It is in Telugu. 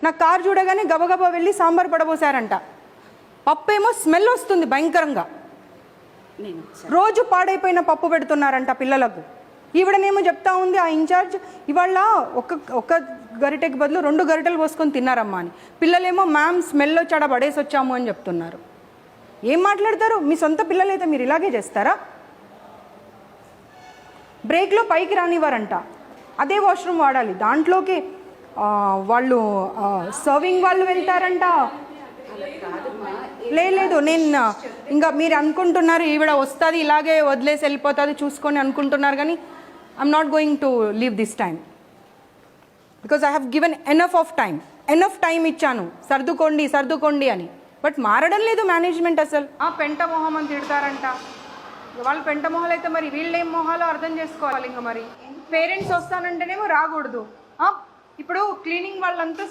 నా కారు చూడగానే గబగబా వెళ్ళి సాంబార్ పడబోసారంట. పప్పు ఏమో స్మెల్ వస్తుంది భయంకరంగా. రోజు పాడైపోయిన పప్పు పెడుతున్నారంట పిల్లలకు. ఈవిడనేమో చెప్తా ఉంది ఆ ఇన్ఛార్జ్, ఇవాళ ఒక గరిటెకి బదులు 2 గరిటెలు పోసుకొని తిన్నారమ్మా అని. పిల్లలేమో మ్యామ్ స్మెల్ వచ్చాడ పడేసి వచ్చాము అని చెప్తున్నారు. ఏం మాట్లాడతారు? మీ సొంత పిల్లలైతే మీరు ఇలాగే చేస్తారా? బ్రేక్లో పైకి రానివ్వరంట, అదే వాష్రూమ్ వాడాలి. దాంట్లోకి వాళ్ళు సర్వింగ్ వాళ్ళు వెళ్తారంట. లేదు, నేను ఇంకా మీరు అనుకుంటున్నారు ఈవిడ వస్తుంది ఇలాగే వదిలేసి వెళ్ళిపోతుంది చూసుకొని అనుకుంటున్నారు, కానీ I'm not going to leave this time because I have given enough time ఇచ్చాను సర్దుకోండి అని. బట్ మారడం లేదు మేనేజ్మెంట్. అసలు పెంట మొహం అని తిడతారంట. వాళ్ళు పెంట మొహాలు అయితే మరి వీళ్ళేం మొహాలో అర్థం చేసుకోవాలి. ఇంకా మరి పేరెంట్స్ వస్తానంటేనేమో రాకూడదు. ఇప్పుడు క్లీనింగ్ వాళ్ళంతా